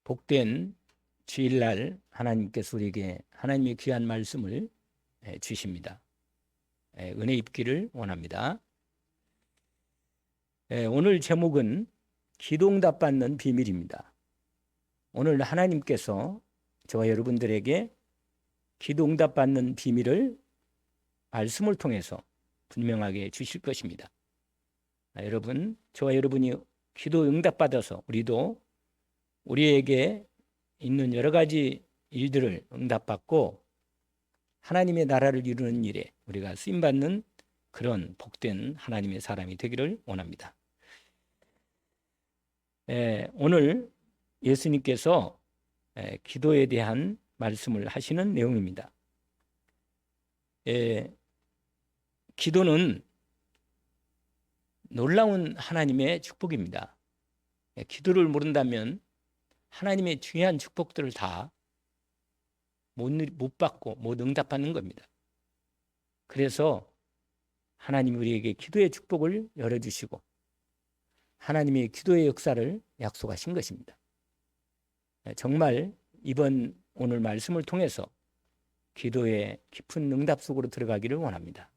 복된 주일날 하나님께서 우리에게 하나님의 귀한 말씀을 주십니다. 은혜 입기를 원합니다. 오늘 제목은 기도응답 받는 비밀입니다. 오늘 하나님께서 저와 여러분들에게 기도응답 받는 비밀을 말씀을 통해서 분명하게 주실 것입니다. 여러분, 저와 여러분이 기도응답 받아서 우리도 우리에게 있는 여러 가지 일들을 응답받고 하나님의 나라를 이루는 일에 우리가 쓰임받는 그런 복된 하나님의 사람이 되기를 원합니다. 오늘 예수님께서 기도에 대한 말씀을 하시는 내용입니다. 기도는 놀라운 하나님의 축복입니다. 기도를 모른다면 하나님의 중요한 축복들을 다 못 받고 못 응답받는 겁니다. 그래서 하나님이 우리에게 기도의 축복을 열어주시고 하나님의 기도의 역사를 약속하신 것입니다. 정말 오늘 말씀을 통해서 기도의 깊은 응답 속으로 들어가기를 원합니다.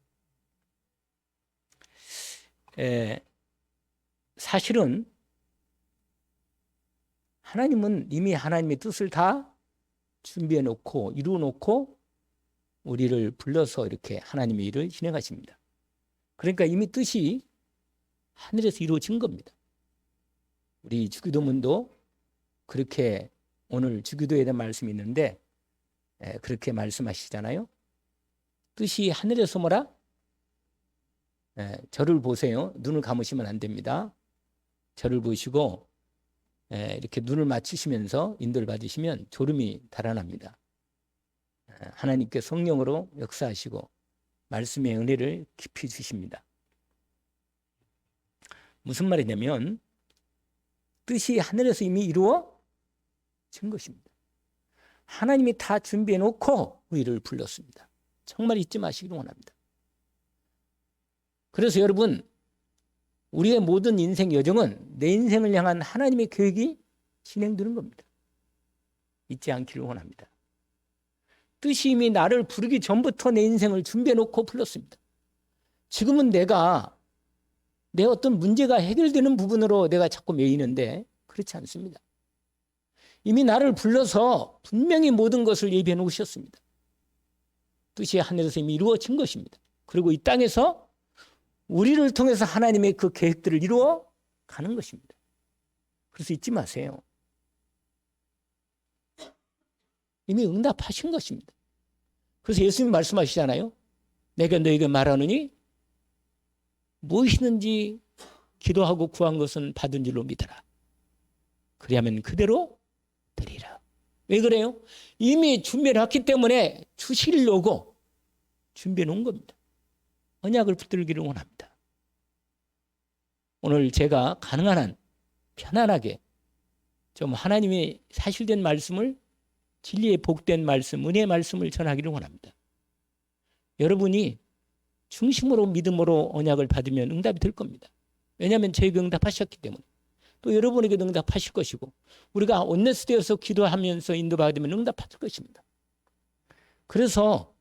사실은 하나님은 이미 하나님의 뜻을 다 준비해 놓고 이루어 놓고 우리를 불러서 이렇게 하나님의 일을 진행하십니다. 그러니까 이미 뜻이 하늘에서 이루어진 겁니다. 우리 주기도문도 그렇게 오늘 주기도에 대한 말씀이 있는데 그렇게 말씀하시잖아요. 뜻이 하늘에서 뭐라? 저를 보세요. 눈을 감으시면 안 됩니다. 저를 보시고 이렇게 눈을 맞추시면서 인도를 받으시면 졸음이 달아납니다. 하나님께 성령으로 역사하시고 말씀의 은혜를 깊이 주십니다. 무슨 말이냐면 뜻이 하늘에서 이미 이루어진 것입니다. 하나님이 다 준비해 놓고 우리를 불렀습니다. 정말 잊지 마시기를 원합니다. 그래서 여러분, 우리의 모든 인생 여정은 내 인생을 향한 하나님의 계획이 진행되는 겁니다. 잊지 않기를 원합니다. 뜻이 이미 나를 부르기 전부터 내 인생을 준비해 놓고 불렀습니다. 지금은 내 어떤 문제가 해결되는 부분으로 내가 자꾸 매이는데 그렇지 않습니다. 이미 나를 불러서 분명히 모든 것을 예비해 놓으셨습니다. 뜻이 하늘에서 이미 이루어진 것입니다. 그리고 이 땅에서 우리를 통해서 하나님의 그 계획들을 이루어 가는 것입니다. 그래서 잊지 마세요. 이미 응답하신 것입니다. 그래서 예수님이 말씀하시잖아요. 내가 너에게 말하노니 무엇이든지 기도하고 구한 것은 받은 줄로 믿어라. 그리하면 그대로 드리라. 왜 그래요? 이미 준비해 놨기 때문에 주시려고 준비해 놓은 겁니다. 언약을 붙들기를 원합니다. 오늘 제가 가능한 한 편안하게 좀 하나님의 사실된 말씀을 진리의 복된 말씀, 은혜의 말씀을 전하기를 원합니다. 여러분이 중심으로 믿음으로 언약을 받으면 응답이 될 겁니다. 왜냐하면 저에게 응답하셨기 때문에 또 여러분에게도 응답하실 것이고 우리가 온네스되어서 기도하면서 인도받으면 응답하실 것입니다. 그래서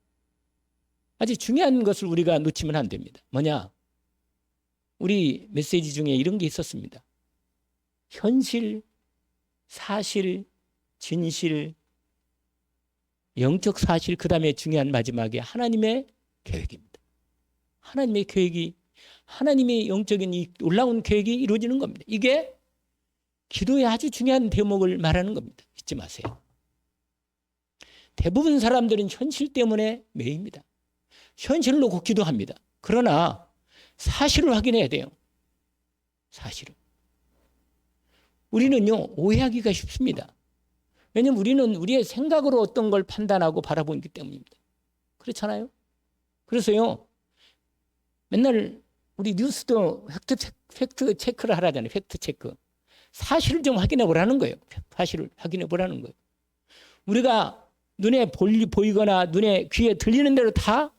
아주 중요한 것을 우리가 놓치면 안 됩니다. 뭐냐? 우리 메시지 중에 이런 게 있었습니다. 현실, 사실, 진실, 영적 사실, 그 다음에 중요한 마지막에 하나님의 계획입니다. 하나님의 계획이, 하나님의 영적인 이 놀라운 계획이 이루어지는 겁니다. 이게 기도의 아주 중요한 대목을 말하는 겁니다. 잊지 마세요. 대부분 사람들은 현실 때문에 매입니다. 현실을 놓고 기도합니다. 그러나 사실을 확인해야 돼요. 사실을. 우리는요, 오해하기가 쉽습니다. 왜냐하면 우리는 우리의 생각으로 어떤 걸 판단하고 바라보기 때문입니다. 그렇잖아요? 그래서요, 맨날 우리 뉴스도 팩트 체크를 하라잖아요. 팩트 체크. 사실을 좀 확인해 보라는 거예요. 사실을 확인해 보라는 거예요. 우리가 눈에 보이거나 눈에 귀에 들리는 대로 다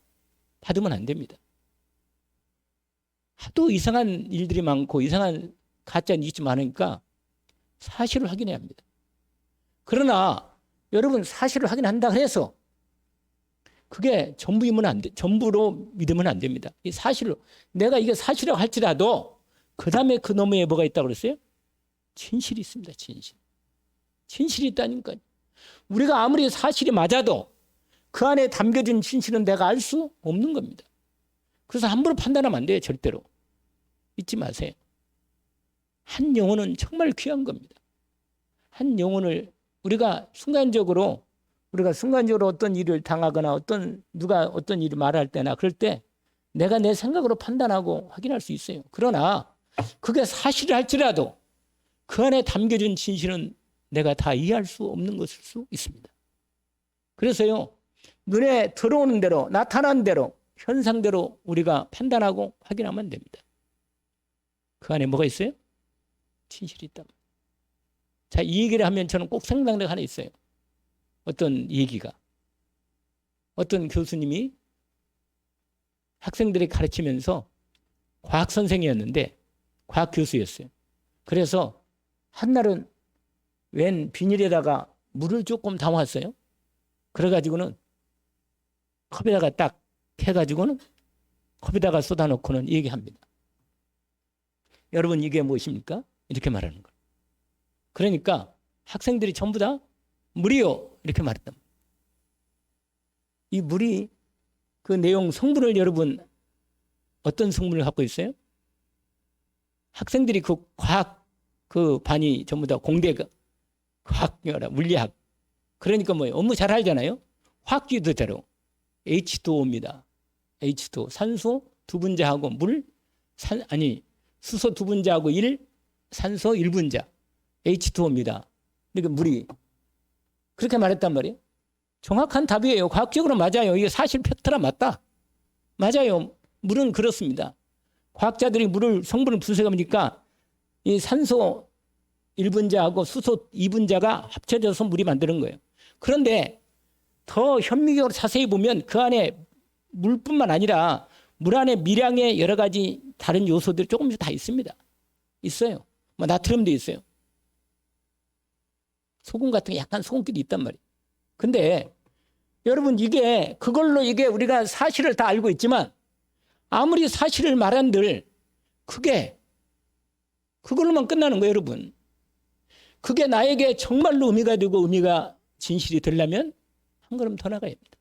받으면 안 됩니다. 하도 이상한 일들이 많고 이상한 가짜 뉴스 많으니까 사실을 확인해야 합니다. 그러나 여러분 사실을 확인한다 그래서 그게 전부로 믿으면 안 됩니다. 이 사실로 내가 이게 사실이라고 할지라도 그 다음에 그 너머에 뭐가 있다고 그랬어요? 진실이 있습니다. 진실이 있다니까요. 우리가 아무리 사실이 맞아도 그 안에 담겨진 진실은 내가 알 수 없는 겁니다. 그래서 함부로 판단하면 안 돼요. 절대로. 잊지 마세요. 한 영혼은 정말 귀한 겁니다. 한 영혼을 우리가 순간적으로 어떤 일을 당하거나 누가 어떤 일을 말할 때나 그럴 때 내가 내 생각으로 판단하고 확인할 수 있어요. 그러나 그게 사실을 할지라도 그 안에 담겨진 진실은 내가 다 이해할 수 없는 것일 수 있습니다. 그래서요, 눈에 들어오는 대로, 나타난 대로, 현상대로 우리가 판단하고 확인하면 됩니다. 그 안에 뭐가 있어요? 진실이 있다. 자, 이 얘기를 하면 저는 꼭 생각나는 게 하나 있어요. 어떤 얘기가. 어떤 교수님이 학생들이 가르치면서 과학 선생이었는데, 과학 교수였어요. 그래서 한날은 웬 비닐에다가 물을 조금 담았어요. 그래가지고는 컵에다가 딱 해가지고는 컵에다가 쏟아놓고는 얘기합니다. 여러분 이게 무엇입니까? 이렇게 말하는 거예요. 그러니까 학생들이 전부 다 물이요 이렇게 말했단 말이에요. 이 물이 그 내용 성분을 여러분 어떤 성분을 갖고 있어요? 학생들이 그 과학 그 반이 전부 다 공대가 과학, 물리학. 그러니까 뭐예요? 업무 잘 알잖아요. 화학기도대로 H2O입니다. H2O. 산소 두 분자하고 수소 두 분자하고 산소 1분자. H2O입니다. 그러니까 물이 그렇게 말했단 말이에요. 정확한 답이에요. 과학적으로 맞아요. 이게 사실 팩트라 맞다. 맞아요. 물은 그렇습니다. 과학자들이 물을 성분을 분석하니까 이 산소 1분자하고 수소 2분자가 합쳐져서 물이 만드는 거예요. 그런데 더 현미경으로 자세히 보면 그 안에 물뿐만 아니라 물 안에 미량의 여러 가지 다른 요소들이 조금씩 다 있습니다. 있어요. 뭐 나트륨도 있어요. 소금 같은 게 약간 소금기도 있단 말이에요. 근데 여러분 그걸로 우리가 사실을 다 알고 있지만 아무리 사실을 말한들 그걸로만 끝나는 거예요, 여러분. 그게 나에게 정말로 의미가 되고 의미가 진실이 되려면 한 걸음 더 나가야 합니다.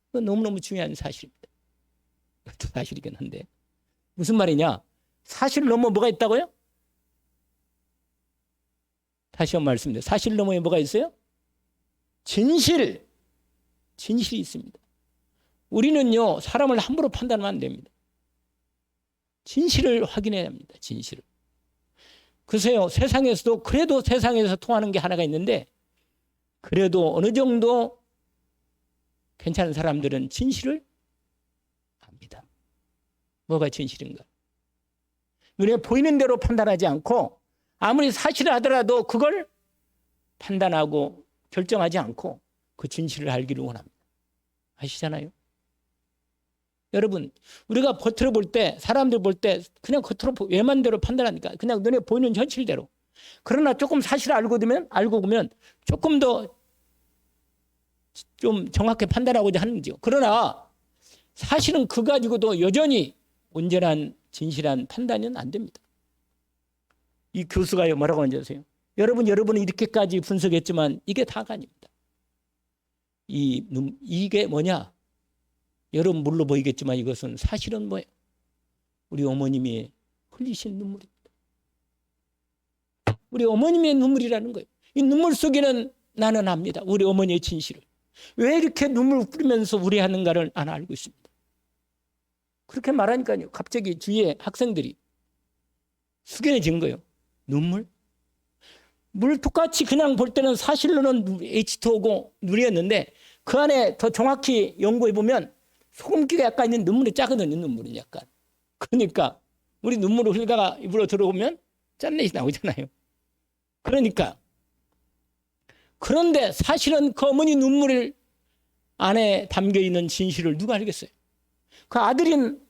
그건 너무너무 중요한 사실입니다. 그것도 사실이긴 한데 무슨 말이냐? 사실 넘어 뭐가 있다고요? 다시 한번 말씀드려요. 사실 너머에 뭐가 있어요? 진실이 있습니다. 우리는요 사람을 함부로 판단하면 안 됩니다. 진실을 확인해야 합니다. 진실을. 글쎄요 세상에서도 그래도 세상에서 통하는 게 하나가 있는데 그래도 어느 정도 괜찮은 사람들은 진실을 압니다. 뭐가 진실인가? 눈에 보이는 대로 판단하지 않고 아무리 사실을 하더라도 그걸 판단하고 결정하지 않고 그 진실을 알기를 원합니다. 아시잖아요? 여러분 우리가 겉으로 볼 때 사람들 볼 때 그냥 겉으로 외만대로 판단하니까 그냥 눈에 보이는 현실대로. 그러나 조금 사실을 알고 보면 조금 더 좀 정확하게 판단하고자 하는 거죠. 그러나 사실은 그거 가지고도 여전히 온전한 진실한 판단은 안 됩니다. 이 교수가 뭐라고 하는지 아세요? 여러분이 이렇게까지 분석했지만 이게 다가 아닙니다. 이게 뭐냐? 여러분 물로 보이겠지만 이것은 사실은 뭐예요? 우리 어머님이 흘리신 눈물입니다. 우리 어머님의 눈물이라는 거예요. 이 눈물 속에는 나는 압니다. 우리 어머니의 진실을. 왜 이렇게 눈물을 뿌리면서 우려하는가를 나는 알고 있습니다. 그렇게 말하니까요. 갑자기 주위에 학생들이 숙연해진 거예요. 눈물? 물 똑같이 그냥 볼 때는 사실로는 H2O고 물이었는데 그 안에 더 정확히 연구해 보면 소금기가 약간 있는 눈물이 작거든요. 눈물은 약간. 그러니까 우리 눈물을 흘리다가 입으로 들어오면 짠내시 나오잖아요. 그런데 사실은 그 어머니 눈물 안에 담겨있는 진실을 누가 알겠어요? 그 아들인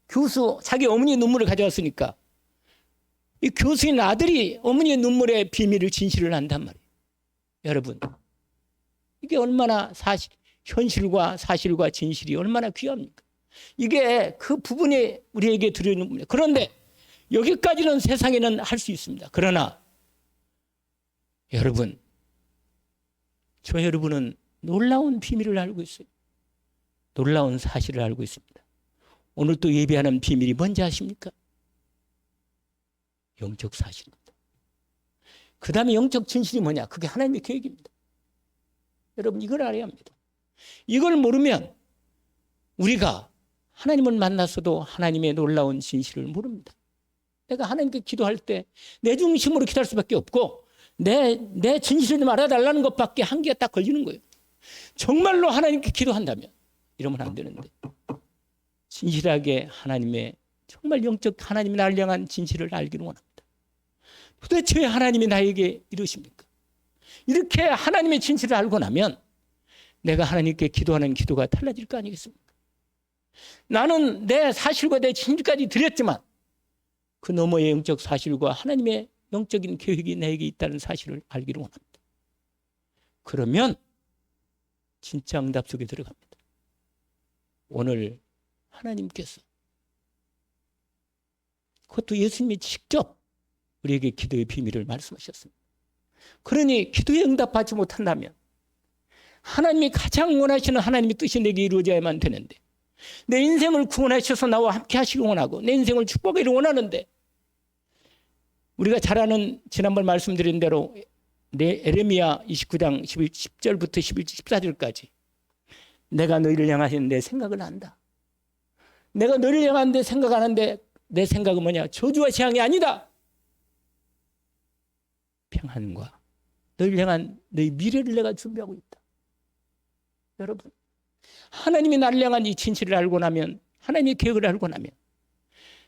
교수 자기 어머니의 눈물을 가져왔으니까 이 교수인 아들이 어머니의 눈물의 비밀을 진실을 안단 말이에요. 여러분, 이게 얼마나 현실과 사실과 진실이 얼마나 귀합니까? 이게 그 부분이 우리에게 들어있는 겁니다. 그런데 여기까지는 세상에는 할 수 있습니다. 그러나 여러분, 저 여러분은 놀라운 비밀을 알고 있어요. 놀라운 사실을 알고 있습니다. 오늘 또 예배하는 비밀이 뭔지 아십니까? 영적 사실입니다. 그 다음에 영적 진실이 뭐냐? 그게 하나님의 계획입니다. 여러분, 이걸 알아야 합니다. 이걸 모르면 우리가 하나님을 만났어도 하나님의 놀라운 진실을 모릅니다. 내가 하나님께 기도할 때 내 중심으로 기도할 수밖에 없고 내 진실을 좀 알아달라는 것밖에 한계가 딱 걸리는 거예요. 정말로 하나님께 기도한다면 이러면 안 되는데 진실하게 하나님의 정말 영적 하나님이 나를 향한 진실을 알기를 원합니다. 도대체 왜 하나님이 나에게 이러십니까? 이렇게 하나님의 진실을 알고 나면 내가 하나님께 기도하는 기도가 달라질 거 아니겠습니까? 나는 내 사실과 내 진실까지 드렸지만 그 너머의 영적 사실과 하나님의 영적인 계획이 나에게 있다는 사실을 알기를 원합니다. 그러면 진짜 응답 속에 들어갑니다. 오늘 하나님께서 그것도 예수님이 직접 우리에게 기도의 비밀을 말씀하셨습니다. 그러니 기도에 응답받지 못한다면 하나님이 가장 원하시는 하나님의 뜻이 내게 이루어져야만 되는데 내 인생을 구원하셔서 나와 함께 하시길 원하고 내 인생을 축복하기를 원하는데 우리가 잘 아는 지난번 말씀드린 대로 에레미야 29장 10절부터 14절까지 내가 너희를 향하신 내 생각을 안다. 내가 너희를 향한 내 생각 안 하는데 내 생각은 뭐냐? 저주와 재앙이 아니다. 평안과 너희를 향한 너희 미래를 내가 준비하고 있다. 여러분, 하나님이 나를 향한 이 진실을 알고 나면 하나님의 계획을 알고 나면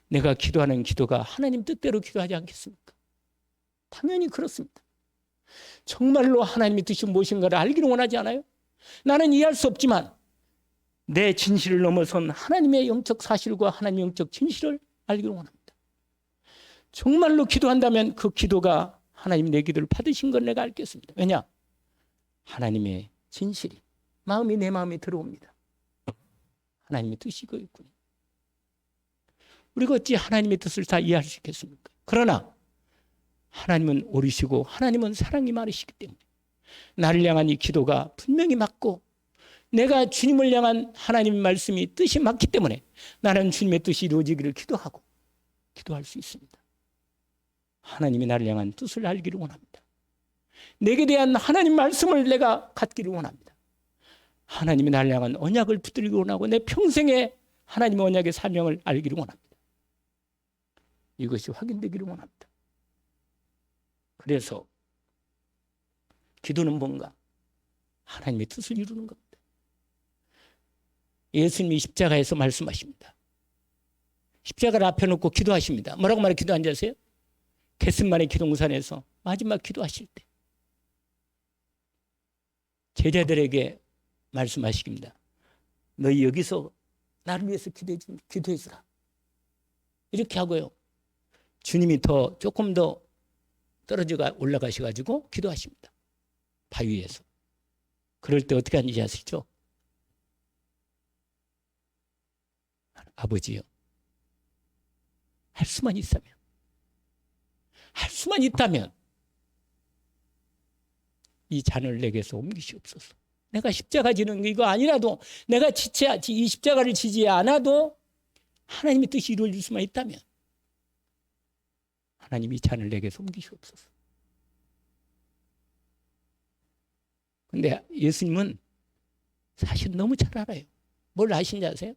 내가 기도하는 기도가 하나님 뜻대로 기도하지 않겠습니까? 당연히 그렇습니다. 정말로 하나님의 뜻이 무엇인가를 알기를 원하지 않아요? 나는 이해할 수 없지만 내 진실을 넘어선 하나님의 영적 사실과 하나님의 영적 진실을 알기를 원합니다. 정말로 기도한다면 그 기도가 하나님이 내 기도를 받으신 걸 내가 알겠습니다. 왜냐? 하나님의 진실이 마음이 내 마음에 들어옵니다. 하나님의 뜻이 그거였군요. 우리가 어찌 하나님의 뜻을 다 이해할 수 있겠습니까? 그러나 하나님은 옳으시고 하나님은 사랑이 많으시기 때문에 나를 향한 이 기도가 분명히 맞고 내가 주님을 향한 하나님의 말씀이 뜻이 맞기 때문에 나는 주님의 뜻이 이루어지기를 기도할 수 있습니다. 하나님이 나를 향한 뜻을 알기를 원합니다. 내게 대한 하나님 말씀을 내가 갖기를 원합니다. 하나님이 나를 향한 언약을 붙들기를 원하고 내 평생에 하나님의 언약의 사명을 알기를 원합니다. 이것이 확인되기를 원합니다. 그래서 기도는 뭔가? 하나님의 뜻을 이루는 겁니다. 예수님이 십자가에서 말씀하십니다. 십자가를 앞에 놓고 기도하십니다. 뭐라고 말해 기도한지 아세요? 겟세마네 기동산에서 마지막 기도하실 때 제자들에게 말씀하십니다. 너희 여기서 나를 위해서 기도해 주라. 이렇게 하고요. 주님이 조금 더 떨어져 올라가셔가지고 기도하십니다. 바위에서. 그럴 때 어떻게 하는지 아시죠? 아버지요. 할 수만 있다면 이 잔을 내게서 옮기시옵소서. 내가 십자가 지는 이거 아니라도 내가 이 십자가를 지지 않아도 하나님의 뜻이 이루어질 수만 있다면 하나님이 이 잔을 내게서 옮기시옵소서. 그런데 예수님은 사실 너무 잘 알아요. 뭘 아신지 아세요?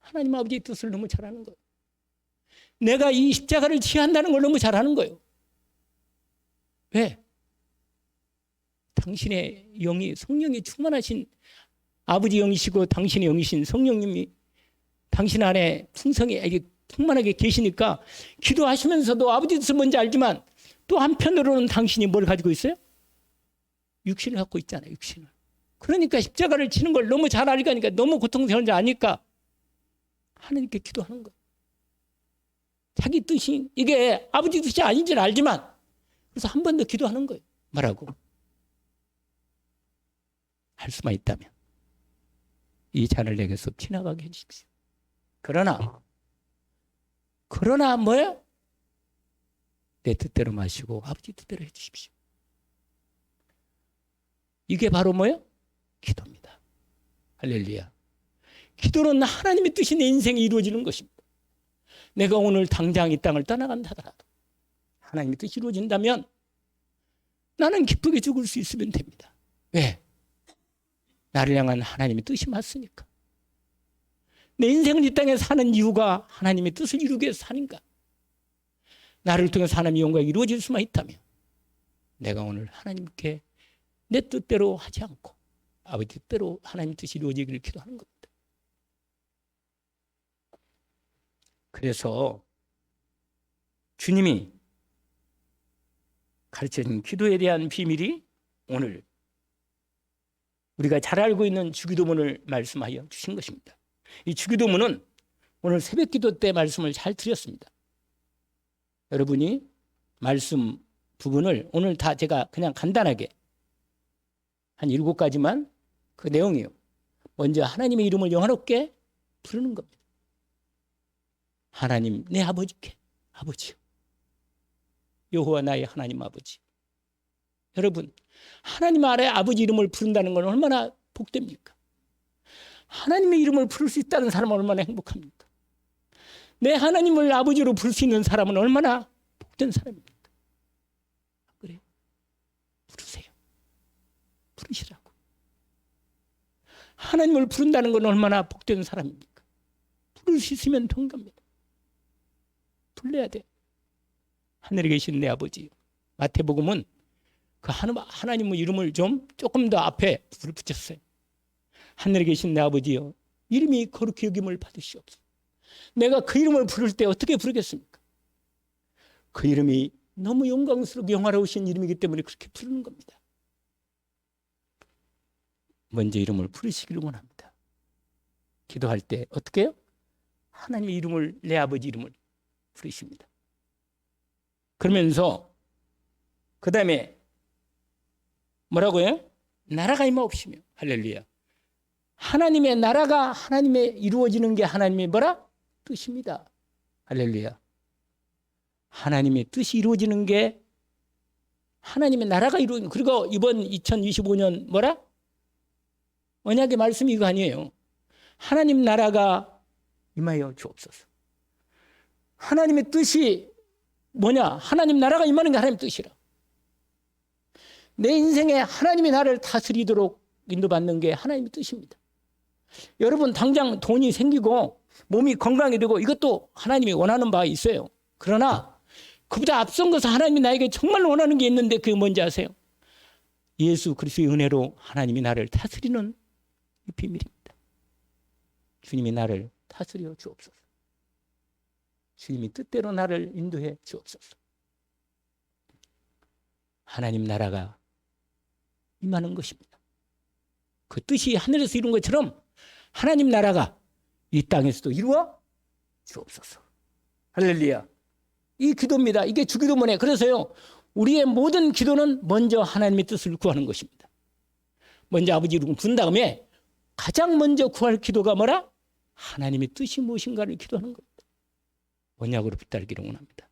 하나님 아버지의 뜻을 너무 잘 아는 거예요. 내가 이 십자가를 지한다는 걸 너무 잘 아는 거예요. 왜? 당신의 영이 성령이 충만하신 아버지 영이시고 당신의 영이신 성령님이 당신 안에 충만하게 계시니까 기도하시면서도 아버지 뜻은 뭔지 알지만 또 한편으로는 당신이 뭘 가지고 있어요? 육신을 갖고 있잖아요. 육신을. 그러니까 십자가를 치는 걸 너무 잘 알니까 너무 고통스러운지 아니까 하나님께 기도하는 거예요. 자기 뜻이 이게 아버지 뜻이 아닌 줄 알지만 그래서 한 번 더 기도하는 거예요. 뭐라고? 할 수만 있다면 이 잔을 내게서 지나가게 해주십시오. 그러나 뭐예요? 내 뜻대로 마시고 아버지 뜻대로 해주십시오. 이게 바로 뭐예요? 기도입니다. 할렐루야. 기도는 하나님의 뜻이 내 인생에 이루어지는 것입니다. 내가 오늘 당장 이 땅을 떠나간다 하더라도 하나님의 뜻이 이루어진다면 나는 기쁘게 죽을 수 있으면 됩니다. 왜? 나를 향한 하나님의 뜻이 맞으니까. 내 인생을 이 땅에 사는 이유가 하나님의 뜻을 이루기 위해서 사는가? 나를 통해서 하나님의 영광이 이루어질 수만 있다면 내가 오늘 하나님께 내 뜻대로 하지 않고 아버지 뜻대로 하나님 뜻이 이루어지기를 기도하는 겁니다. 그래서 주님이 가르쳐준 기도에 대한 비밀이 오늘 우리가 잘 알고 있는 주기도문을 말씀하여 주신 것입니다. 이 주기도문은 오늘 새벽기도 때 말씀을 잘 드렸습니다. 여러분이 말씀 부분을 오늘 다 제가 그냥 간단하게 한 7가지만 그 내용이에요. 먼저 하나님의 이름을 영화롭게 부르는 겁니다. 하나님 내 아버지께 아버지요. 여호와 나의 하나님 아버지. 여러분 하나님 아래 아버지 이름을 부른다는 건 얼마나 복됩니까? 하나님의 이름을 부를 수 있다는 사람은 얼마나 행복합니까? 내 하나님을 아버지로 부를 수 있는 사람은 얼마나 복된 사람입니까? 그래요? 부르세요. 부르시라고. 하나님을 부른다는 건 얼마나 복된 사람입니까? 부를 수 있으면 된 겁니다. 불러야 돼. 하늘에 계신 내 아버지. 마태복음은 그 하나님의 이름을 조금 더 앞에 붙였어요. 하늘에 계신 내 아버지요. 이름이 거룩히 여김을 받으시옵소서. 내가 그 이름을 부를 때 어떻게 부르겠습니까? 그 이름이 너무 영광스럽고 영화로우신 이름이기 때문에 그렇게 부르는 겁니다. 먼저 이름을 부르시기를 원합니다. 기도할 때 어떻게 해요? 하나님의 이름을, 내 아버지 이름을 부르십니다. 그러면서 그 다음에 뭐라고요? 나라가 임하옵시며. 할렐루야. 하나님의 나라가 하나님의 이루어지는 게 하나님의 뭐라? 뜻입니다. 할렐루야. 하나님의 뜻이 이루어지는 게 하나님의 나라가 이루어지는. 그리고 이번 2025년 뭐라? 언약의 말씀이 이거 아니에요. 하나님 나라가 임하여 주옵소서. 하나님의 뜻이 뭐냐? 하나님 나라가 임하는 게 하나님의 뜻이라. 내 인생에 하나님이 나를 다스리도록 인도받는 게 하나님의 뜻입니다. 여러분 당장 돈이 생기고 몸이 건강이 되고 이것도 하나님이 원하는 바가 있어요. 그러나 그보다 앞선 것은 하나님이 나에게 정말 원하는 게 있는데 그게 뭔지 아세요? 예수 그리스도의 은혜로 하나님이 나를 다스리는 이 비밀입니다. 주님이 나를 다스려 주옵소서. 주님이 뜻대로 나를 인도해 주옵소서. 하나님 나라가 임하는 것입니다. 그 뜻이 하늘에서 이룬 것처럼 하나님 나라가 이 땅에서도 이루어 주옵소서. 할렐루야. 이 기도입니다. 이게 주기도문에. 그래서요 우리의 모든 기도는 먼저 하나님의 뜻을 구하는 것입니다. 먼저 아버지 이름을 부른 다음에 가장 먼저 구할 기도가 뭐라? 하나님의 뜻이 무엇인가를 기도하는 겁니다. 언약으로 붙들기를 원합니다.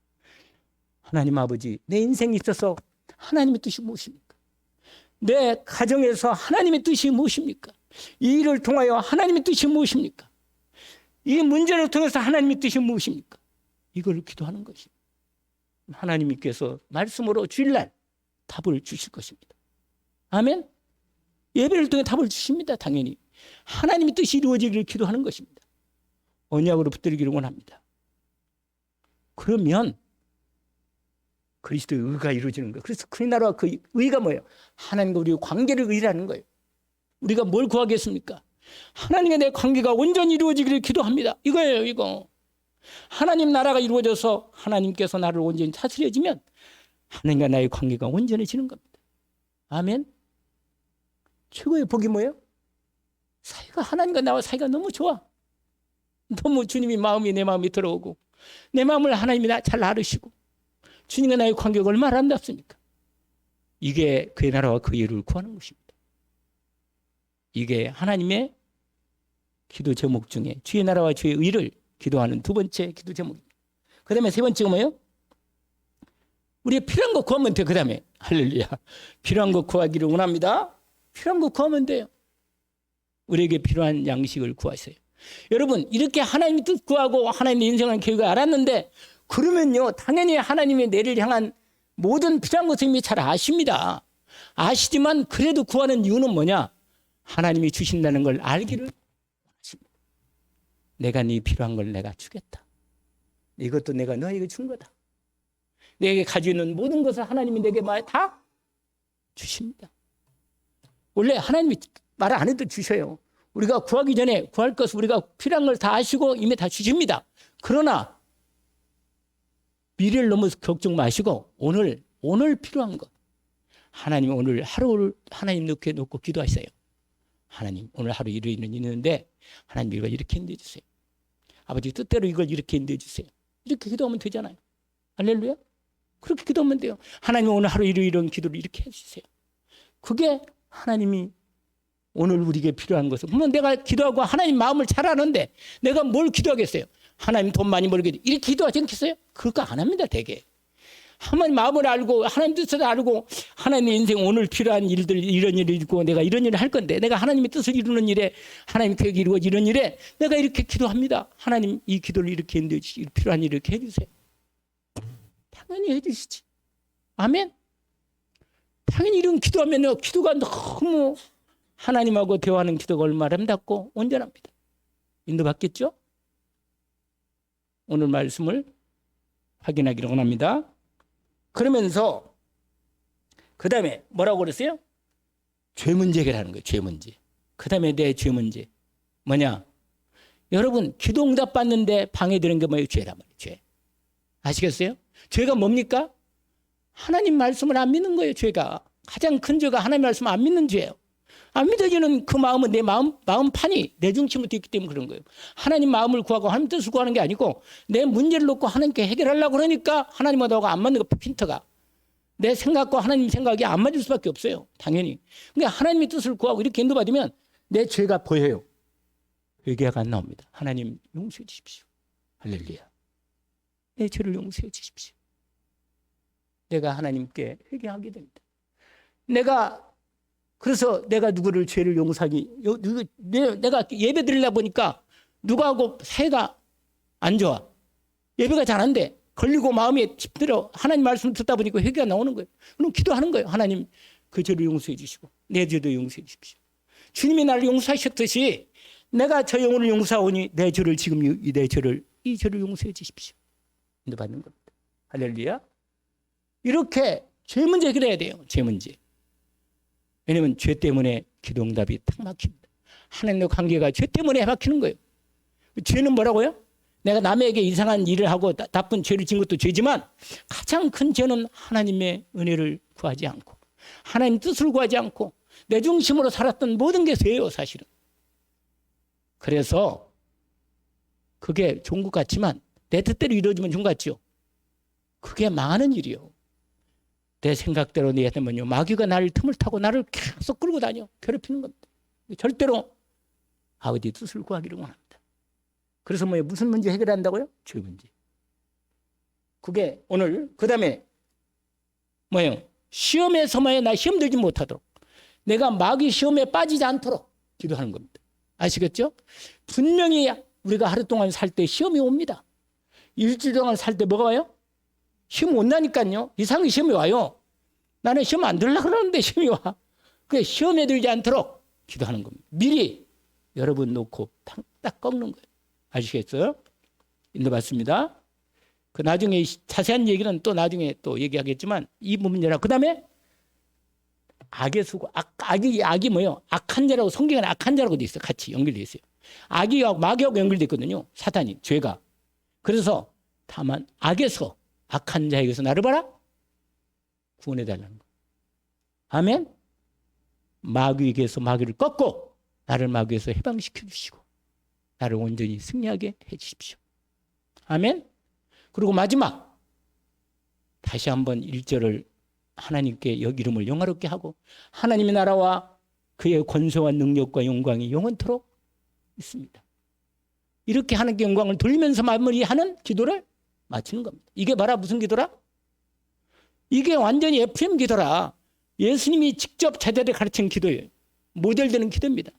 하나님 아버지, 내 인생에 있어서 하나님의 뜻이 무엇입니까? 내 가정에서 하나님의 뜻이 무엇입니까? 이 일을 통하여 하나님의 뜻이 무엇입니까? 이 문제를 통해서 하나님의 뜻이 무엇입니까? 이걸 기도하는 것입니다. 하나님께서 말씀으로 주일날 답을 주실 것입니다. 아멘? 예배를 통해 답을 주십니다. 당연히. 하나님의 뜻이 이루어지기를 기도하는 것입니다. 언약으로 붙들기를 원합니다. 그러면 그리스도의 의가 이루어지는 거예요. 그래서 그 나라와 그 의가 뭐예요? 하나님과 우리의 관계를 의라는 거예요. 우리가 뭘 구하겠습니까? 하나님과 내 관계가 온전히 이루어지기를 기도합니다. 이거예요, 이거. 하나님 나라가 이루어져서 하나님께서 나를 온전히 다스려지면 하나님과 나의 관계가 온전해지는 겁니다. 아멘. 최고의 복이 뭐예요? 사이가 하나님과 나와 사이가 너무 좋아. 너무 주님이 마음이 내 마음이 들어오고 내 마음을 하나님이 잘 알으시고 주님과 나의 관계가 얼마나 아름답습니까? 이게 그의 나라와 그의 의를 구하는 것입니다. 이게 하나님의 기도 제목 중에 주의 나라와 주의 의를 기도하는 두 번째 기도 제목입니다. 그 다음에 세 번째가 뭐예요? 우리가 필요한 거 구하면 돼요. 그 다음에 할렐루야. 필요한 거 구하기를 원합니다. 필요한 거 구하면 돼요. 우리에게 필요한 양식을 구하세요. 여러분 이렇게 하나님의 뜻 구하고 하나님의 인생을 계획을 알았는데 그러면요 당연히 하나님의 내를 향한 모든 필요한 것을 이미 잘 아십니다. 아시지만 그래도 구하는 이유는 뭐냐? 하나님이 주신다는 걸 알기를 원하십니다. 내가 네 필요한 걸 내가 주겠다. 이것도 내가 너에게 준 거다. 내게 가지고 있는 모든 것을 하나님이 내게 다 주십니다. 원래 하나님이 말 안 해도 주셔요. 우리가 구하기 전에 구할 것을 우리가 필요한 걸 다 아시고 이미 다 주십니다. 그러나 미래를 너무 걱정 마시고 오늘 필요한 것 하나님 오늘 하루를 하나님 놓고 기도하세요. 하나님 오늘 하루 일은 있는데 하나님 이걸 이렇게 인도해 주세요. 아버지 뜻대로 이걸 이렇게 인도해 주세요. 이렇게 기도하면 되잖아요. 할렐루야. 그렇게 기도하면 돼요. 하나님 오늘 하루 이런 기도를 이렇게 해주세요. 그게 하나님이 오늘 우리에게 필요한 것은 물론 내가 기도하고 하나님 마음을 잘 아는데 내가 뭘 기도하겠어요? 하나님 돈 많이 벌게 이렇게 기도하지 않겠어요? 그거 안 합니다. 되게 하나님 마음을 알고 하나님 뜻을 알고 하나님의 인생 오늘 필요한 일들 이런 일을 있고 내가 이런 일을 할 건데 내가 하나님의 뜻을 이루는 일에 하나님 계획이 이루어지는 이런 일에 내가 이렇게 기도합니다. 하나님 이 기도를 이렇게 인도해 주시고 필요한 일을 이렇게 해주세요. 당연히 해주시지. 아멘. 당연히 이런 기도하면 기도가 너무 하나님하고 대화하는 기도가 얼마나 아름답고 온전합니다. 인도받겠죠? 오늘 말씀을 확인하기를 원합니다. 그러면서 그 다음에 뭐라고 그랬어요? 죄 문제 해결하는 거예요. 죄 문제. 그 다음에 내 죄 문제 뭐냐? 여러분 기도 응답 받는데 방해되는 게 뭐예요? 죄란 말이에요. 죄. 아시겠어요? 죄가 뭡니까? 하나님 말씀을 안 믿는 거예요. 죄가. 가장 큰 죄가 하나님 말씀을 안 믿는 죄예요. 안 믿어지는 그 마음은 내 마음판이 내 중심으로 있기 때문에 그런 거예요. 하나님 마음을 구하고 하나님 뜻을 구하는 게 아니고 내 문제를 놓고 하나님께 해결하려고 그러니까 하나님하고 안 맞는 거 핀터가. 내 생각과 하나님 생각이 안 맞을 수밖에 없어요. 당연히. 그러니까 하나님의 뜻을 구하고 이렇게 인도받으면 내 죄가 보여요. 회개가 안 나옵니다. 하나님 용서해 주십시오. 할렐루야. 내 죄를 용서해 주십시오. 내가 하나님께 회개하게 됩니다. 그래서 내가 누구를 죄를 용서하기, 내가 예배 드리려고 보니까 누구하고 사이가 안 좋아. 예배가 잘 안 돼. 걸리고 마음에 짚들어. 하나님 말씀 듣다 보니까 회개가 나오는 거예요. 그럼 기도하는 거예요. 하나님 그 죄를 용서해 주시고 내 죄도 용서해 주십시오. 주님이 나를 용서하셨듯이 내가 저 영혼을 용서하오니 내 죄를 지금 이 죄를 용서해 주십시오. 인도받는 겁니다. 할렐루야. 이렇게 죄 문제 해결해야 돼요. 죄 문제. 왜냐하면 죄 때문에 기도 응답이 탁 막힙니다. 하나님과 관계가 죄 때문에 막히는 거예요. 죄는 뭐라고요? 내가 남에게 이상한 일을 하고 나쁜 죄를 지은 것도 죄지만 가장 큰 죄는 하나님의 은혜를 구하지 않고 하나님 뜻을 구하지 않고 내 중심으로 살았던 모든 게 죄예요. 사실은. 그래서 그게 좋은 것 같지만 내 뜻대로 이루어지면 좋은 것 같죠. 그게 망하는 일이요. 내 생각대로 내 하면요 마귀가 나를 틈을 타고 나를 계속 끌고 다녀 괴롭히는 겁니다. 절대로 아버지 뜻을 구하기를 원합니다. 그래서 무슨 문제 해결한다고요? 죄 문제. 그게 오늘 그 다음에 시험에서 나 시험 들지 못하도록 내가 마귀 시험에 빠지지 않도록 기도하는 겁니다. 아시겠죠? 분명히 우리가 하루 동안 살 때 시험이 옵니다. 일주일 동안 살 때 뭐가 와요? 시험 온다니까요. 이상하게 시험이 와요. 나는 시험 안 들으려고 그러는데 시험이 와. 그게 시험에 들지 않도록 기도하는 겁니다. 미리 여러분 놓고 딱 꺾는 거예요. 아시겠어요? 인도받습니다. 그 나중에 자세한 얘기는 또 나중에 또 얘기하겠지만 이 문제라. 그 다음에 악의 수고. 악이 뭐예요? 악한 자라고 성경에 악한 자라고 돼 있어요. 같이 연결돼 있어요. 악이하고 마귀하고 연결돼 있거든요. 사탄이 죄가. 그래서 다만 악에서 악한 자에게서 나를 봐라 구원해 달라는 거. 아멘. 마귀에게서 마귀를 꺾고 나를 마귀에서 해방시켜 주시고 나를 온전히 승리하게 해 주십시오. 아멘. 그리고 마지막 다시 한번 1절을 하나님께 이름을 영화롭게 하고 하나님의 나라와 그의 권세와 능력과 영광이 영원토록 있습니다. 이렇게 하나님께 영광을 돌리면서 마무리하는 기도를 마치는 겁니다. 이게 바로 무슨 기도라? 이게 완전히 FM 기도라. 예수님이 직접 제자들 가르친 기도예요. 모델되는 기도입니다.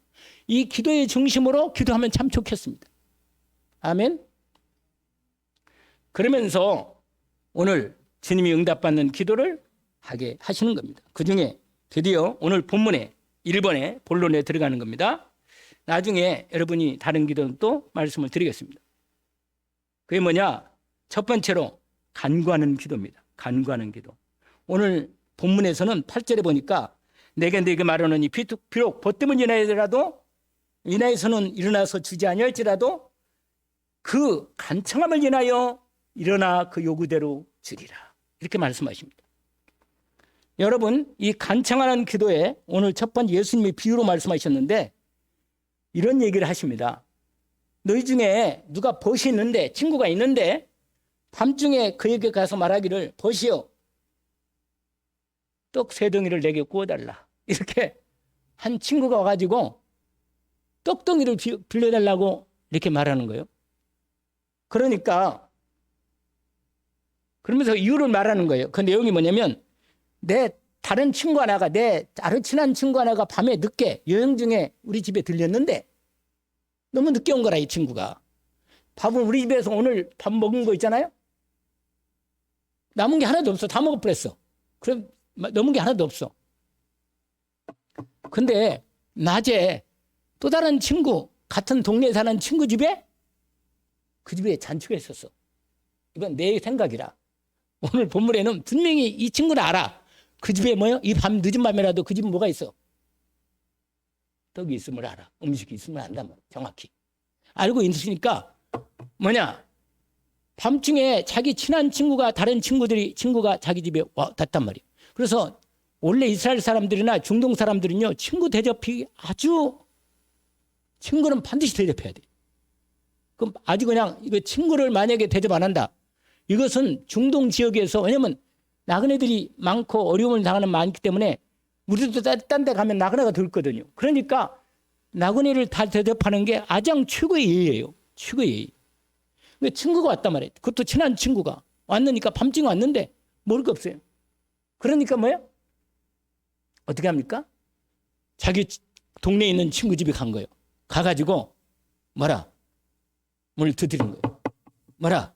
이 기도의 중심으로 기도하면 참 좋겠습니다. 아멘. 그러면서 오늘 주님이 응답받는 기도를 하게 하시는 겁니다. 그중에 드디어 오늘 본문에 1번에 본론에 들어가는 겁니다. 나중에 여러분이 다른 기도는 또 말씀을 드리겠습니다. 그게 뭐냐? 첫 번째로 간구하는 기도입니다. 간구하는 기도. 오늘 본문에서는 8절에 보니까 내게 너에게 말하노니 비록 벗됨을 인하여서는 일어나서 주지 아니할지라도 그 간청함을 인하여 일어나 그 요구대로 주리라. 이렇게 말씀하십니다. 여러분, 이 간청하는 기도에 오늘 첫 번째 예수님이 비유로 말씀하셨는데 이런 얘기를 하십니다. 너희 중에 누가 벗이 있는데, 친구가 있는데 밤중에 그에게 가서 말하기를 벗이여 떡 3덩이를 내게 구워달라. 이렇게 한 친구가 와가지고 떡덩이를 빌려달라고 이렇게 말하는 거예요. 그러면서 이유를 말하는 거예요. 그 내용이 뭐냐면 내 다른 친구 하나가, 내 아주 친한 친구 하나가 밤에 늦게 여행 중에 우리 집에 들렸는데 너무 늦게 온 거라. 이 친구가 밥은 우리 집에서 오늘 밥 먹은 거 있잖아요. 남은 게 하나도 없어. 다 먹어버렸어. 그럼 남은 게 하나도 없어. 근데 낮에 또 다른 친구, 같은 동네에 사는 친구 집에, 그 집에 잔치가 있었어. 이건 내 생각이라. 오늘 본문에는 분명히 이 친구는 알아. 그 집에 뭐요? 이 밤 늦은 밤이라도 그 집은 뭐가 있어? 떡이 있음을 알아. 음식이 있음을 안다면 정확히 알고 있으니까 뭐냐? 밤중에 자기 친한 친구가, 다른 친구가 자기 집에 왔단 말이에요. 그래서 원래 이스라엘 사람들이나 중동 사람들은요, 친구 대접이 친구는 반드시 대접해야 돼. 그럼 아주 그냥 이거 친구를 만약에 대접 안 한다. 이것은 중동 지역에서, 왜냐면 나그네들이 많고 어려움을 당하는 많기 때문에 우리도 딴 데 가면 나그네가 들거든요. 그러니까 나그네를 다 대접하는 게 가장 최고의 예의예요. 최고의 예의. 근데 친구가 왔단 말이에요. 그것도 친한 친구가 왔으니까 밤중에 왔는데 먹을 거 없어요. 그러니까 뭐예요? 어떻게 합니까? 자기 동네에 있는 친구 집에 간 거예요. 가가지고 뭐라? 문을 두드린 거예요. 뭐라?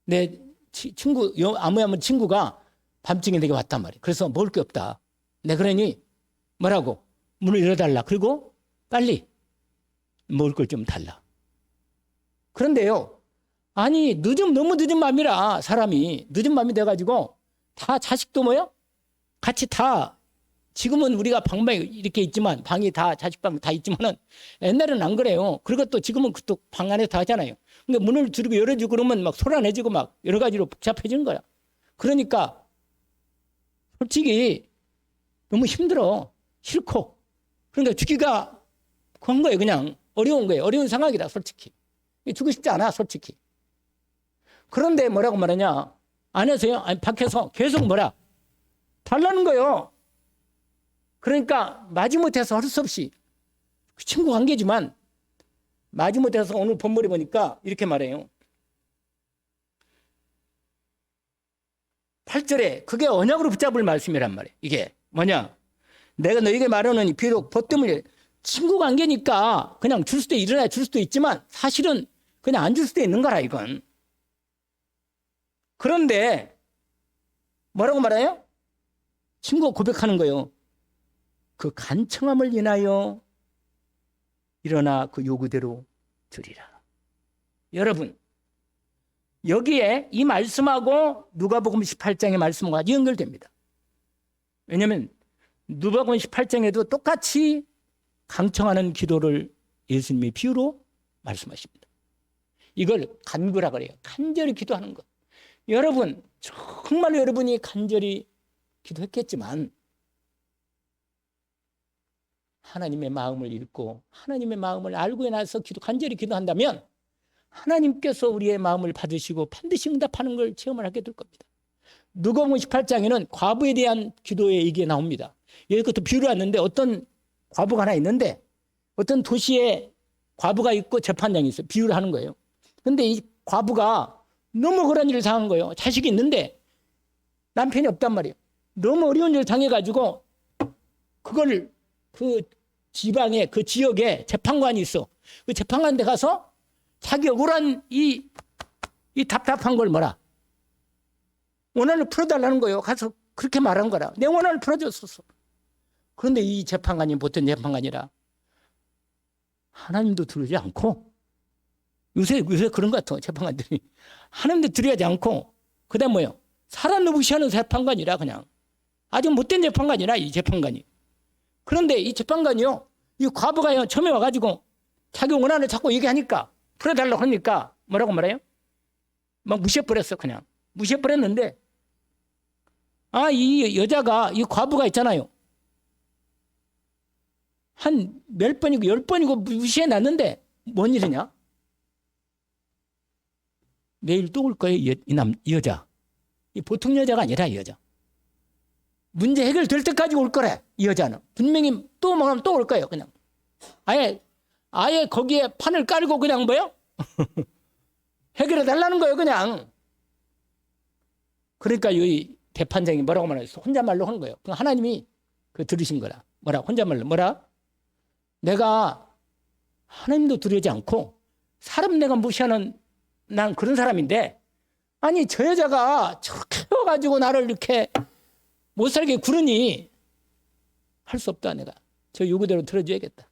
내 친구, 아무야무 친구가 밤중에 내게 왔단 말이에요. 그래서 먹을 게 없다. 내가 그러니 뭐라고? 문을 열어달라. 그리고 빨리 먹을 걸 좀 달라. 그런데요, 아니 너무 늦은 밤이라 사람이 늦은 밤이 돼가지고 다 자식도 뭐요? 같이 다, 지금은 우리가 방방이 이렇게 있지만, 방이 다 자식방 다 있지만은 옛날에는 안 그래요. 그리고 또 지금은 또 방 안에 다 하잖아요. 근데 문을 두르고 열어주고 그러면 막 소란해지고 막 여러 가지로 복잡해지는 거야. 그러니까 솔직히 너무 힘들어. 싫고. 그러니까 죽기가 그런 거예요. 그냥 어려운 거예요. 어려운 상황이다, 솔직히. 죽고 싶지 않아, 솔직히. 그런데 뭐라고 말하냐? 안에서요? 아니, 밖에서 계속 뭐라? 달라는 거예요. 그러니까 마지못해서 할 수 없이, 친구 관계지만 마지못해서 오늘 본문에 보니까 이렇게 말해요. 8절에 그게 언약으로 붙잡을 말씀이란 말이에요. 이게 뭐냐? 내가 너에게 말하노니 비록 벗됨을, 친구 관계니까 그냥 줄 수도 일어나 줄 수도 있지만 사실은 그냥 안 줄 수도 있는 거라, 이건. 그런데 뭐라고 말해요? 친구가 고백하는 거예요. 그 간청함을 인하여 일어나 그 요구대로 주리라. 여러분, 여기에 이 말씀하고 누가복음 18장의 말씀과 연결됩니다. 왜냐하면 누가복음 18장에도 똑같이 간청하는 기도를 예수님이 비유로 말씀하십니다. 이걸 간구라 그래요. 간절히 기도하는 것. 여러분, 정말로 여러분이 간절히 기도했겠지만 하나님의 마음을 읽고 하나님의 마음을 알고 나서 간절히 기도한다면 하나님께서 우리의 마음을 받으시고 반드시 응답하는 걸 체험을 하게 될 겁니다. 누가복음 18장에는 과부에 대한 기도의 얘기가 나옵니다. 여기 것도 비유를 왔는데 어떤 과부가 하나 있는데 어떤 도시에 과부가 있고 재판장이 있어요. 비유를 하는 거예요. 근데 이 과부가 너무 억울한 일을 당한 거예요. 자식이 있는데 남편이 없단 말이에요. 너무 어려운 일을 당해가지고 그걸 그 지방에 그 지역에 재판관이 있어. 그 재판관한테 가서 자기 억울한 이 답답한 걸 뭐라 원한을 풀어달라는 거예요. 가서 그렇게 말한 거라. 내 원한을 풀어줬었어. 그런데 이 재판관이 보통 재판관이라 하나님도 들으지 않고 요새 그런 것 같아. 재판관들이 하나님도 들으지 않고 그다음 뭐예요? 사람을 무시하는 재판관이라 그냥 아주 못된 재판관이라 이 재판관이. 그런데 이 재판관이요, 이 과부가요 처음에 와가지고 자기 원한을 자꾸 얘기하니까 풀어달라고 하니까 뭐라고 말해요? 막 무시해버렸어. 그냥 무시해버렸는데 이 여자가 이 과부가 있잖아요. 한 몇 번이고 10번이고 무시해놨는데 뭔 일이냐? 내일 또 올 거예요. 이 여자. 이 보통 여자가 아니라 이 여자. 문제 해결될 때까지 올 거래. 이 여자는. 분명히 또 뭐하면 또 올 거예요. 그냥. 아예 거기에 판을 깔고 그냥 뭐요? 해결해 달라는 거예요. 그냥. 그러니까 이 대판장이 뭐라고 말했어? 혼잣말로 한 거예요. 하나님이 들으신 거라. 뭐라? 혼잣말로. 뭐라? 내가 하나님도 두려워하지 않고 사람 내가 무시하는 난 그런 사람인데 아니 저 여자가 저렇게 해가지고 나를 이렇게 못 살게 구르니 할 수 없다. 내가 저 요구대로 들어줘야겠다.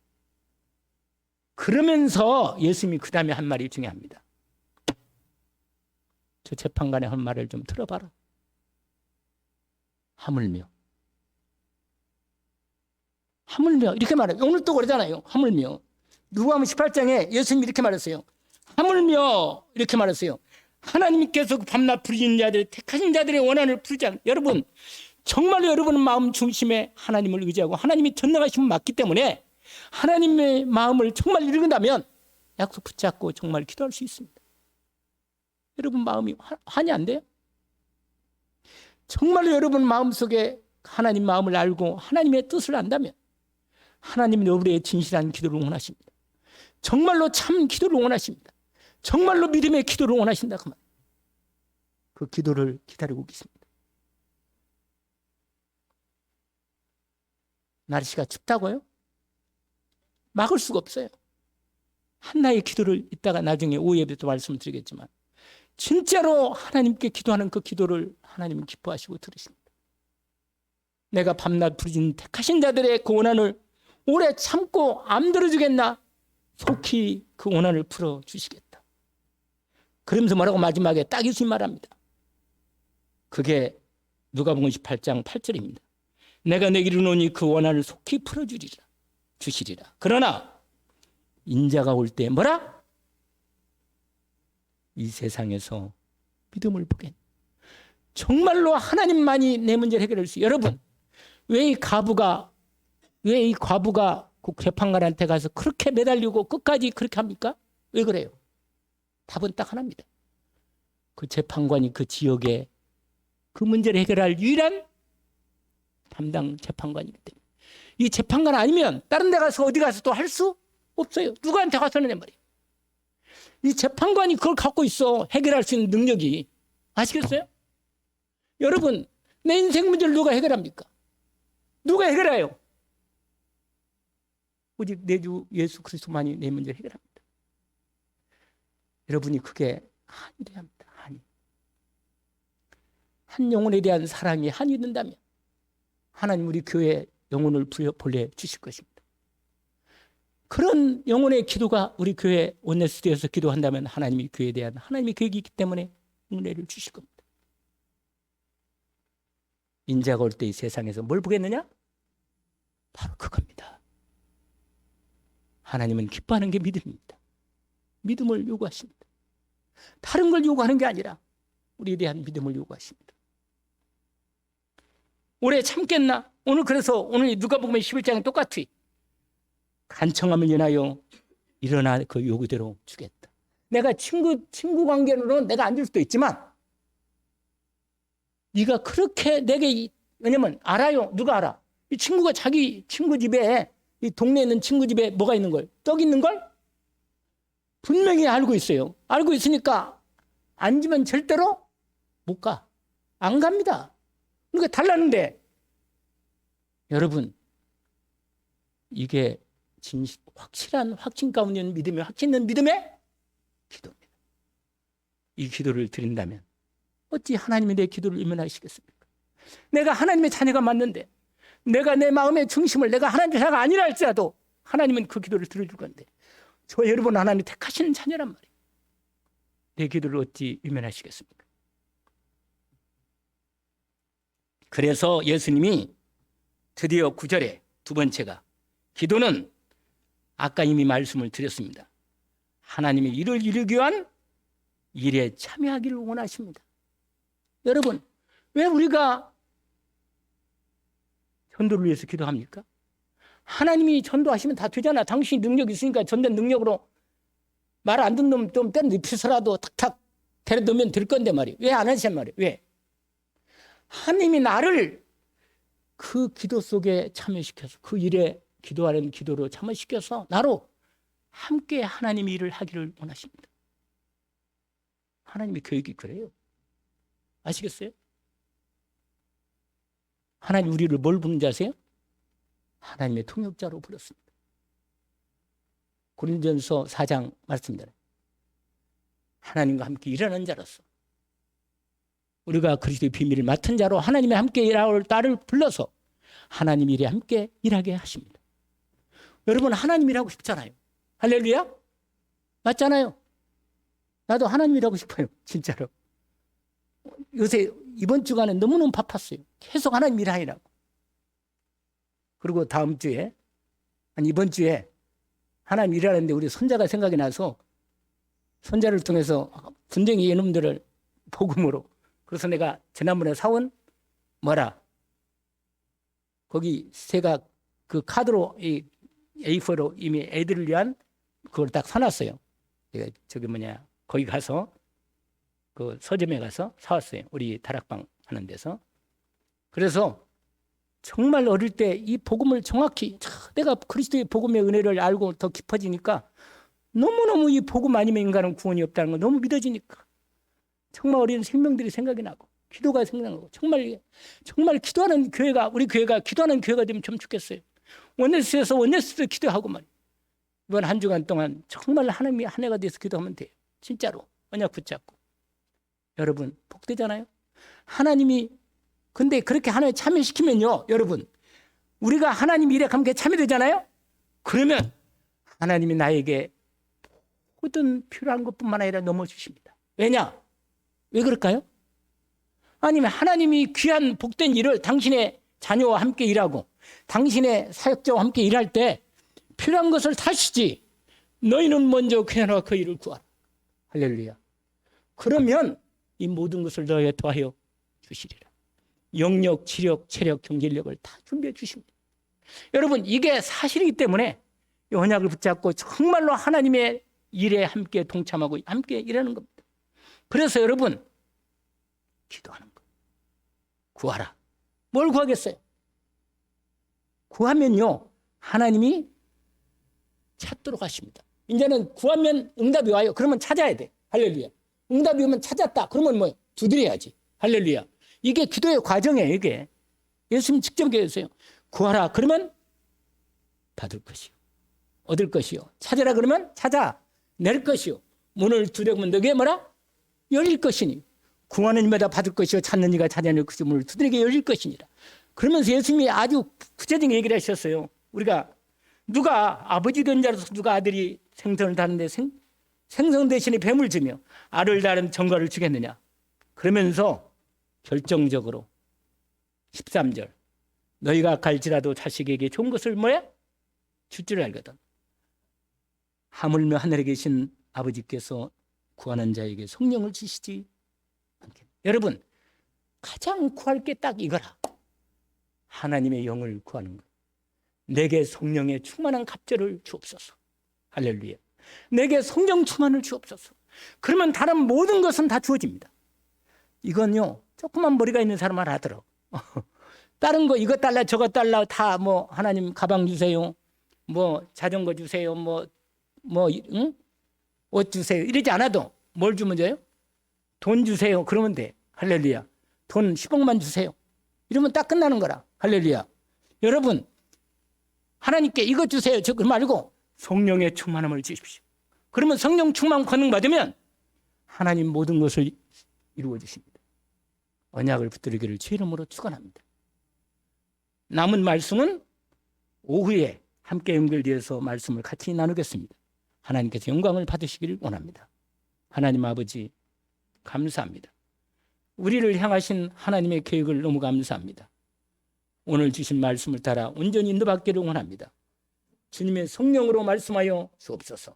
그러면서 예수님이 그 다음에 한 말이 중요합니다. 저 재판관의 한 말을 좀 들어봐라. 하물며 이렇게 말해요. 오늘 또 그러잖아요. 하물며. 누가복음 18장에 예수님이 이렇게 말했어요. 하물며 이렇게 말했어요. 하나님께서 밤낮 부르짖는 자들 택하신 자들의 원한을 풀지 않는 여러분 정말로 여러분은 마음 중심에 하나님을 의지하고 하나님이 전능하심을 맞기 때문에 하나님의 마음을 정말 읽는다면 약속 붙잡고 정말 기도할 수 있습니다. 여러분 마음이 환이 안 돼요? 정말로 여러분 마음속에 하나님 마음을 알고 하나님의 뜻을 안다면 하나님은 여러분의 진실한 기도를 원하십니다. 정말로 참 기도를 원하십니다. 정말로 믿음의 기도를 원하신다. 그 기도를 기다리고 계십니다. 날씨가 춥다고요? 막을 수가 없어요. 한나의 기도를 이따가 나중에 오후에도 말씀을 드리겠지만 진짜로 하나님께 기도하는 그 기도를 하나님은 기뻐하시고 들으십니다. 내가 밤낮 부르짖는 택하신 자들의 그 원한을 오래 참고 안 들어주겠나? 속히 그 원한을 풀어주시겠다. 그러면서 뭐라고 마지막에 딱 예수님 말합니다. 그게 누가복음 18장 8절입니다. 내가 내게 이르노니 그 원한을 속히 주시리라. 그러나 인자가 올 때 뭐라? 이 세상에서 믿음을 보겠네. 정말로 하나님만이 내 문제를 해결할 수. 여러분 왜 이 과부가 그 재판관한테 가서 그렇게 매달리고 끝까지 그렇게 합니까? 왜 그래요? 답은 딱 하나입니다. 그 재판관이 그 지역에 그 문제를 해결할 유일한 담당 재판관이기 때문에 이 재판관 아니면 다른 데 가서 어디 가서 또 할 수 없어요. 누구한테 가서는 말이에요. 이 재판관이 그걸 갖고 있어. 해결할 수 있는 능력이. 아시겠어요? 여러분 내 인생 문제를 누가 해결합니까? 누가 해결해요? 오직 내 주 예수 그리스도만이 내 문제를 해결합니다. 여러분이 그게 한이 돼야 합니다. 한 영혼에 대한 사랑이 한이 된다면 하나님 우리 교회 영혼을 보내주실 것입니다. 그런 영혼의 기도가 우리 교회 원내스트에서 기도한다면 하나님이 교회에 대한 하나님의 계획이 있기 때문에 은혜를 주실 겁니다. 인자가 올 때 이 세상에서 뭘 보겠느냐? 바로 그겁니다. 하나님은 기뻐하는 게 믿음입니다. 믿음을 요구하십니다. 다른 걸 요구하는 게 아니라 우리에 대한 믿음을 요구하십니다. 오래 참겠나? 오늘 누가복음 11장은 똑같이 간청함을 인하여 일어나 그 요구대로 주겠다. 내가 친구 관계로는 내가 안 줄 수도 있지만 네가 그렇게 내게 왜냐면 알아요. 누가 알아? 이 친구가 자기 친구 집에, 이 동네에 있는 친구 집에 뭐가 있는 걸? 떡 있는 걸? 분명히 알고 있어요. 알고 있으니까 앉으면 절대로 못 가. 안 갑니다. 그러니까 달라는데, 여러분, 이게 확실한 확신 가운데 있는 믿음의, 확신 있는 믿음의 기도입니다. 이 기도를 드린다면 어찌 하나님이 내 기도를 임원하시겠습니까? 내가 하나님의 자녀가 맞는데, 내가 내 마음의 중심을 내가 하나님의 자녀가 아니라 할지라도 하나님은 그 기도를 들어줄 건데, 저 여러분 하나님이 택하시는 자녀란 말이에요. 내 기도를 어찌 임원하시겠습니까? 그래서 예수님이 드디어 9절에 두 번째가, 기도는 아까 이미 말씀을 드렸습니다. 하나님의 일을 이루기 위한 일에 참여하기를 원하십니다. 여러분, 왜 우리가 전도를 위해서 기도합니까? 하나님이 전도하시면 다 되잖아. 당신이 능력이 있으니까 전된 능력으로 말 안 듣는 놈 좀 때려 눕혀서라도 탁탁 데려두면 될 건데 말이에요. 왜 안 하시냔 말이에요. 왜? 하나님이 나를 그 기도 속에 참여시켜서, 그 일에 기도하는 기도로 참여시켜서 나로 함께 하나님의 일을 하기를 원하십니다. 하나님의 계획이 그래요. 아시겠어요? 하나님 우리를 뭘 부른지 아세요? 하나님의 통역자로 부르습니다. 고린도전서 4장 말씀대로 하나님과 함께 일하는 자로서, 우리가 그리스도의 비밀을 맡은 자로 하나님과 함께 일할 딸을 불러서 하나님 일에 함께 일하게 하십니다. 여러분, 하나님 일하고 싶잖아요. 할렐루야? 맞잖아요. 나도 하나님 일하고 싶어요. 진짜로. 요새 이번 주간에 너무너무 바빴어요. 계속 하나님 일하느라고. 그리고 다음 주에, 아니 이번 주에 하나님 일하는데 우리 손자가 생각이 나서 손자를 통해서 분명히 이놈들을 복음으로, 그래서 내가 지난번에 사온 거기 제가 그 카드로 이 A4로 이미 애들을 위한 그걸 딱 사놨어요. 거기 가서 그 서점에 가서 사왔어요. 우리 다락방 하는 데서. 그래서 정말 어릴 때 이 복음을 정확히, 내가 그리스도의 복음의 은혜를 알고 더 깊어지니까 너무너무 이 복음 아니면 인간은 구원이 없다는 거 너무 믿어지니까 정말 어린 생명들이 생각이 나고 기도가 생각나고, 정말 기도하는 교회가, 우리 교회가 기도하는 교회가 되면 좀 좋겠어요. 원내스에서 원내스도 기도하고 말이에요. 이번 한 주간 동안 정말 하나님이 한 해가 돼서 기도하면 돼요. 진짜로 언약 붙잡고. 여러분 복되잖아요. 하나님이, 근데 그렇게 하나님 참여시키면요, 여러분, 우리가 하나님 일에 함께 참여되잖아요. 그러면 하나님이 나에게 모든 필요한 것뿐만 아니라 넘어주십니다. 왜냐? 왜 그럴까요? 아니면 하나님이 귀한 복된 일을 당신의 자녀와 함께 일하고 당신의 사역자와 함께 일할 때 필요한 것을 다 주지, 너희는 먼저 그야나 그 일을 구하라. 할렐루야. 그러면 이 모든 것을 너희에게 더하여 주시리라. 영력, 지력, 체력, 경제력을 다 준비해 주십니다. 여러분, 이게 사실이기 때문에 이 언약을 붙잡고 정말로 하나님의 일에 함께 동참하고 함께 일하는 겁니다. 그래서 여러분, 기도하는 거. 구하라. 뭘 구하겠어요? 구하면요, 하나님이 찾도록 하십니다. 이제는 구하면 응답이 와요. 그러면 찾아야 돼. 할렐루야. 응답이 오면 찾았다. 그러면 뭐 두드려야지. 할렐루야. 이게 기도의 과정이에요. 이게 예수님 직접 얘기했어요. 구하라 그러면 받을 것이요, 얻을 것이요. 찾으라 그러면 찾아 낼 것이요. 문을 두드리면 너게 열릴 것이니. 구하는 이마다 받을 것이요, 찾는 이가 찾아낼 것이요, 문을 두드리게 열릴 것이니라. 그러면서 예수님이 아주 구체적인 얘기를 하셨어요. 우리가 누가 아버지 된 자로서 누가 아들이 생선을 다는데 생선 대신에 뱀을 주며 알을 다른 전과를 주겠느냐. 그러면서 결정적으로 13절, 너희가 갈지라도 자식에게 좋은 것을 줄 줄 알거든. 하물며 하늘에 계신 아버지께서 구하는 자에게 성령을 주시지 않겠느냐. 여러분, 가장 구할 게 딱 이거라. 하나님의 영을 구하는 것. 내게 성령의 충만한 갑절을 주옵소서. 할렐루야. 내게 성령 충만을 주옵소서. 그러면 다른 모든 것은 다 주어집니다. 이건요, 조그만 머리가 있는 사람만 하더라고. 다른 거 이거 달라 저거 달라 다 뭐 하나님 가방 주세요. 뭐 자전거 주세요. 응? 옷 주세요. 이러지 않아도 뭘 주면 돼요? 돈 주세요. 그러면 돼. 할렐루야. 돈 10억만 주세요. 이러면 딱 끝나는 거라. 할렐루야. 여러분 하나님께 이것 주세요. 저 말고 성령의 충만함을 주십시오. 그러면 성령 충만 권능 받으면 하나님 모든 것을 이루어 주십니다. 언약을 붙들기를 주 이름으로 축원합니다. 남은 말씀은 오후에 함께 연결되어서 말씀을 같이 나누겠습니다. 하나님께서 영광을 받으시기를 원합니다. 하나님 아버지 감사합니다. 우리를 향하신 하나님의 계획을 너무 감사합니다. 오늘 주신 말씀을 따라 온전히 인도받기를 원합니다. 주님의 성령으로 말씀하여 주옵소서.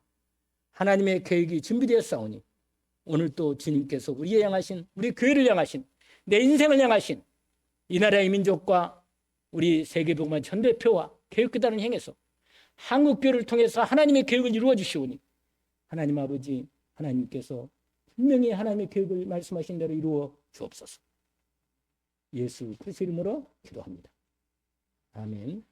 하나님의 계획이 준비되었사오니 오늘 또 주님께서 우리에 향하신, 우리 교회를 향하신, 내 인생을 향하신 이 나라의 민족과 우리 세계복음화 전대표와 교육교단을 향해서 한국교회를 통해서 하나님의 계획을 이루어 주시오니 하나님 아버지 하나님께서 분명히 하나님의 계획을 말씀하신 대로 이루어 주옵소서. 예수 그리스도 이름으로 기도합니다. 아멘.